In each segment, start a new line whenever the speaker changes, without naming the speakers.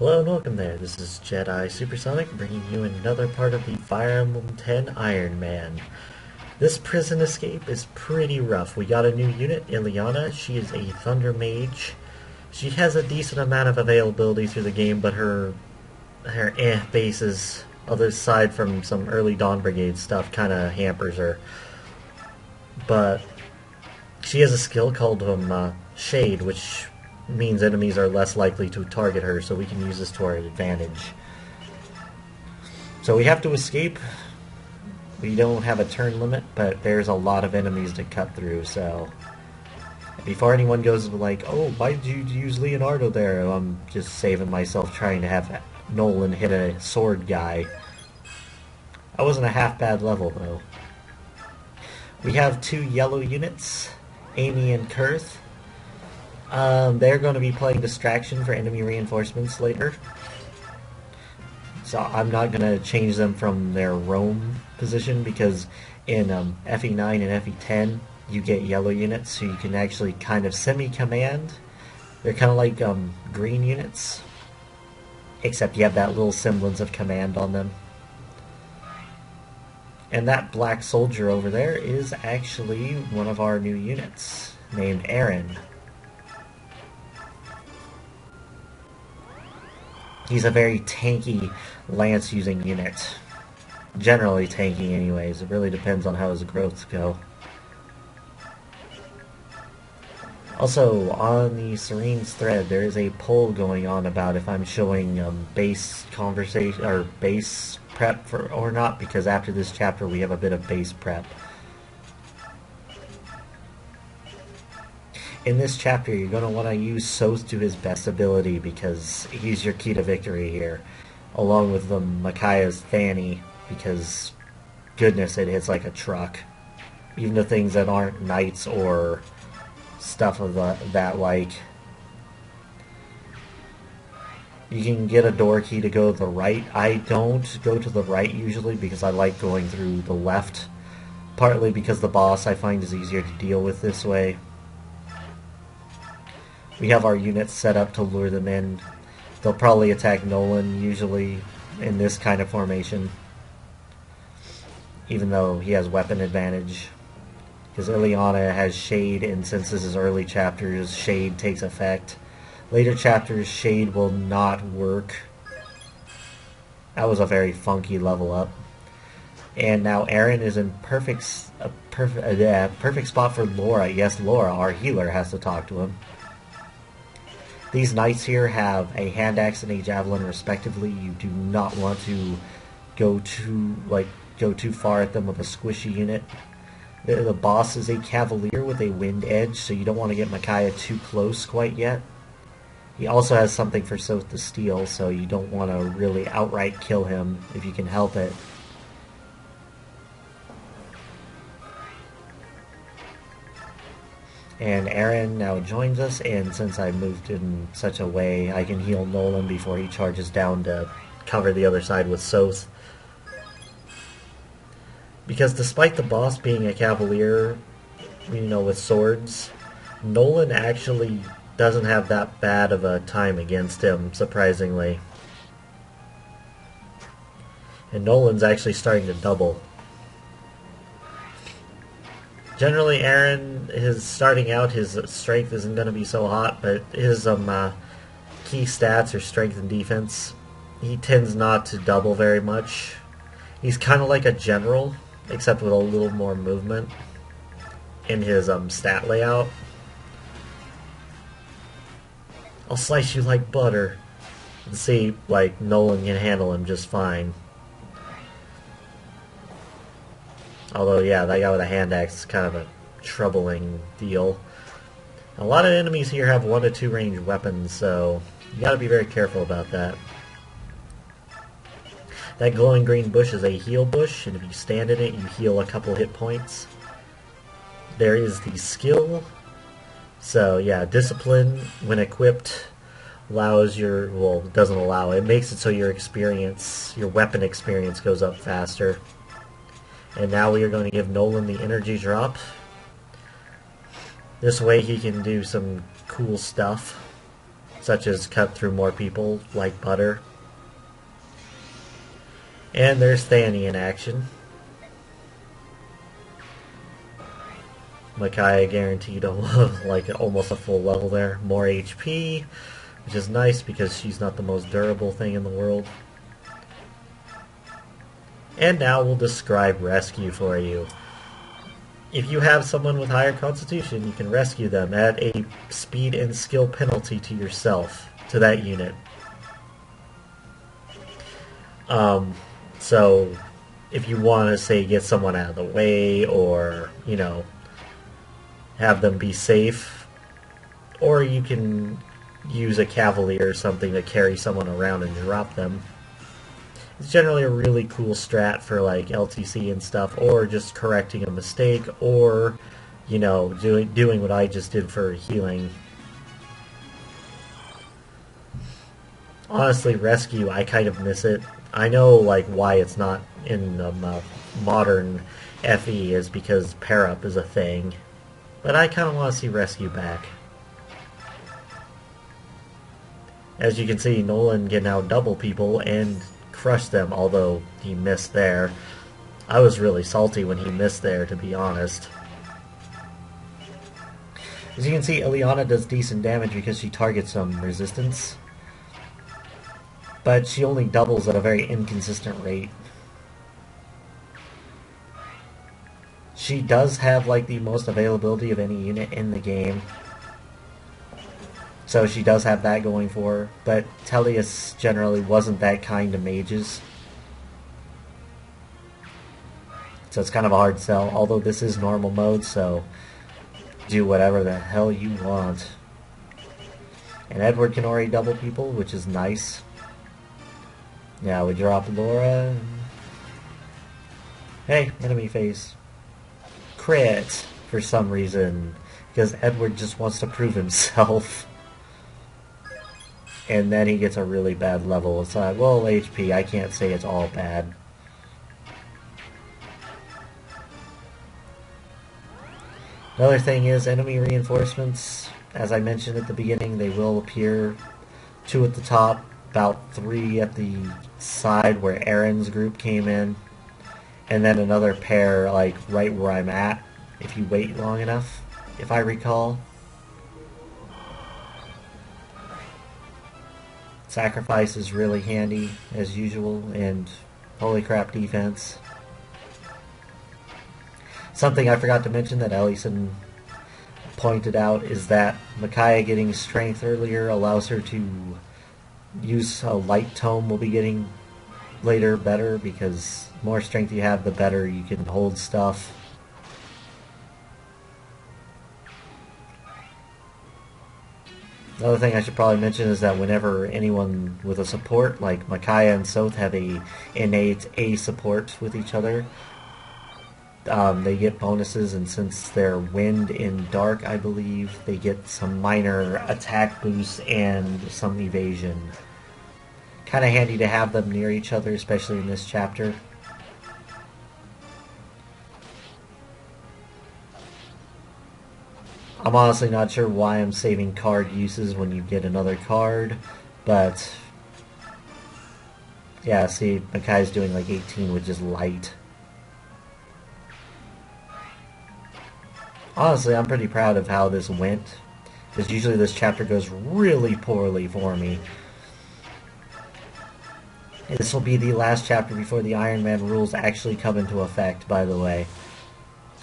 Hello and welcome there. This is Jedi Supersonic bringing you another part of the Fire Emblem 10 Ironman. This prison escape is pretty rough. We got a new unit, Ileana. She is a Thunder Mage. She has a decent amount of availability through the game, but her bases, other side from some early Dawn Brigade stuff, kind of hampers her. But she has a skill called Shade, which means enemies are less likely to target her, so we can use this to our advantage. So we have to escape. We don't have a turn limit, but there's a lot of enemies to cut through, so before anyone goes like, oh, why did you use Leonardo there? I'm just saving myself trying to have Nolan hit a sword guy. I wasn't a half bad level, though. We have two yellow units, Amy and Kurth. They're going to be playing distraction for enemy reinforcements later. So I'm not going to change them from their roam position because in FE9 and FE10 you get yellow units, so you can actually kind of semi-command. They're kind of like green units, except you have that little semblance of command on them. And that black soldier over there is actually one of our new units, named Aaron. He's a very tanky lance-using unit. Generally tanky anyways, it really depends on how his growths go. Also, on the Serene's thread, there is a poll going on about if I'm showing base conversation or base prep for or not, because after this chapter we have a bit of base prep. In this chapter, you're going to want to use Soth to his best ability because he's your key to victory here, along with the Micaiah's Fanny, because goodness, it hits like a truck. Even the things that aren't knights or stuff of that like. You can get a door key to go to the right. I don't go to the right usually because I like going through the left, partly because the boss I find is easier to deal with this way. We have our units set up to lure them in. They'll probably attack Nolan, usually, in this kind of formation. Even though he has weapon advantage. Because Ileana has Shade, and since this is early chapters, Shade takes effect. Later chapters, Shade will not work. That was a very funky level up. And now Aaron is in perfect spot for Laura. Yes, Laura, our healer, has to talk to him. These knights here have a hand axe and a javelin respectively. You do not want to go too far at them with a squishy unit. The boss is a cavalier with a wind edge, so you don't want to get Micaiah too close quite yet. He also has something for Soth to steal, so you don't want to really outright kill him if you can help it. And Aaron now joins us, and since I moved in such a way, I can heal Nolan before he charges down to cover the other side with Soth. Because despite the boss being a cavalier, with swords, Nolan actually doesn't have that bad of a time against him, surprisingly. And Nolan's actually starting to double. Generally, Aaron, starting out, his strength isn't going to be so hot, but his key stats are strength and defense. He tends not to double very much. He's kind of like a general, except with a little more movement in his stat layout. I'll slice you like butter. And see, like, Nolan can handle him just fine. Although, yeah, that guy with a hand axe is kind of a troubling deal. A lot of enemies here have 1 to 2 ranged weapons, so you gotta be very careful about that. That glowing green bush is a heal bush, and if you stand in it, you heal a couple hit points. There is the skill. So, yeah, discipline, when equipped, allows doesn't allow it. It makes it so your weapon experience goes up faster. And now we are going to give Nolan the energy drop. This way he can do some cool stuff. such as cut through more people like butter. And there's Thani in action. Micaiah guaranteed like almost a full level there. More HP, which is nice because she's not the most durable thing in the world. And now we'll describe rescue for you. If you have someone with higher constitution, you can rescue them at a speed and skill penalty to yourself, to that unit. So if you want to, say, get someone out of the way, or, you know, have them be safe, or you can use a cavalier or something to carry someone around and drop them. It's generally a really cool strat for like LTC and stuff, or just correcting a mistake, or, you know, doing what I just did for healing. Honestly, rescue, I kind of miss it. I know like why it's not in modern FE is because pair up is a thing, but I kind of want to see rescue back. As you can see, Nolan can now double people and crush them, although he missed there. I was really salty when he missed there, to be honest. As you can see, Ileana does decent damage because she targets some resistance, but she only doubles at a very inconsistent rate. She does have like the most availability of any unit in the game, so she does have that going for her, but Tellius generally wasn't that kind to mages. So it's kind of a hard sell, although this is normal mode, so do whatever the hell you want. And Edward can already double people, which is nice. Yeah, we drop Laura. Hey, enemy face. Crit, for some reason, because Edward just wants to prove himself. And then he gets a really bad level. It's like, well, HP, I can't say it's all bad. Another thing is enemy reinforcements. As I mentioned at the beginning, they will appear. 2 at the top, about 3 at the side where Aaron's group came in. And then another pair, like, right where I'm at, if you wait long enough, if I recall. Sacrifice is really handy, as usual, and holy crap defense. Something I forgot to mention that Ellison pointed out is that Micaiah getting strength earlier allows her to use a light tome we'll be getting later better, because the more strength you have, the better you can hold stuff. Another thing I should probably mention is that whenever anyone with a support, like Micaiah and Soth have a innate A support with each other, they get bonuses, and since they're wind in dark, I believe, they get some minor attack boosts and some evasion. Kind of handy to have them near each other, especially in this chapter. I'm honestly not sure why I'm saving card uses when you get another card, but yeah, see, Micaiah's doing like 18, which is light. Honestly, I'm pretty proud of how this went, because usually this chapter goes really poorly for me. This will be the last chapter before the Ironman rules actually come into effect, by the way.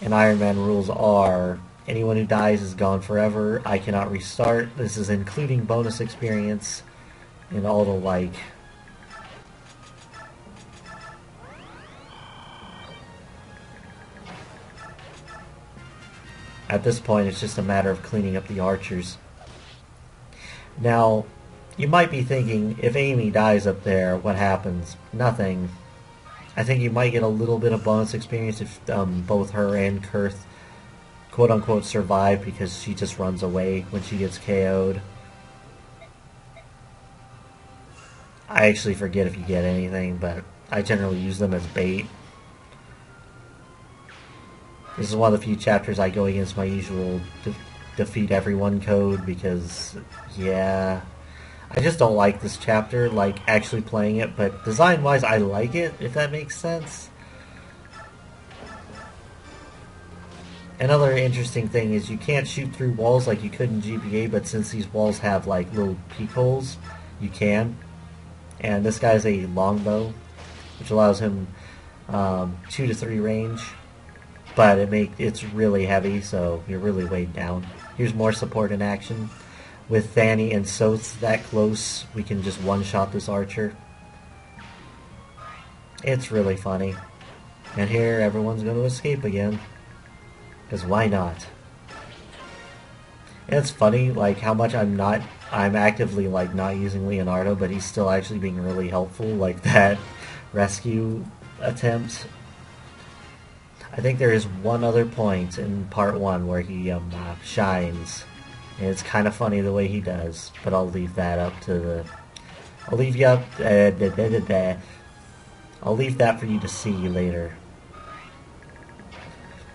And Ironman rules are: anyone who dies is gone forever, I cannot restart, this is including bonus experience, and all the like. At this point, it's just a matter of cleaning up the archers. Now, you might be thinking, if Amy dies up there, what happens? Nothing. I think you might get a little bit of bonus experience if both her and Kurth quote-unquote survive, because she just runs away when she gets KO'd. I actually forget if you get anything, but I generally use them as bait. This is one of the few chapters I go against my usual defeat everyone code, because, yeah, I just don't like this chapter, like actually playing it, but design-wise I like it, if that makes sense. Another interesting thing is you can't shoot through walls like you could in GBA, but since these walls have like little peek holes, you can. And this guy's a longbow, which allows him 2 to 3 range, but it's really heavy, so you're really weighed down. Here's more support in action. With Thani and Soth that close, we can just one-shot this archer. It's really funny. And here, everyone's going to escape again. Because why not? And it's funny, like, how much I'm actively, like, not using Leonardo, but he's still actually being really helpful, like that rescue attempt. I think there is one other point in part 1 where he shines. And it's kind of funny the way he does, but I'll leave that up to the... I'll leave that for you to see later.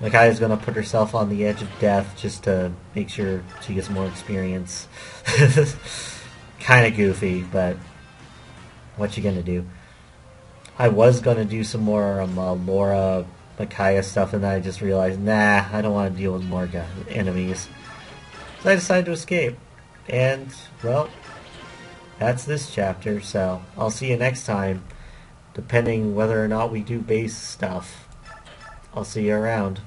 Micaiah's gonna put herself on the edge of death just to make sure she gets more experience. Kinda goofy, but what you gonna do? I was gonna do some more Laura, Micaiah stuff, and then I just realized, nah, I don't want to deal with more enemies. So I decided to escape. And, well, that's this chapter, so I'll see you next time, depending whether or not we do base stuff. I'll see you around.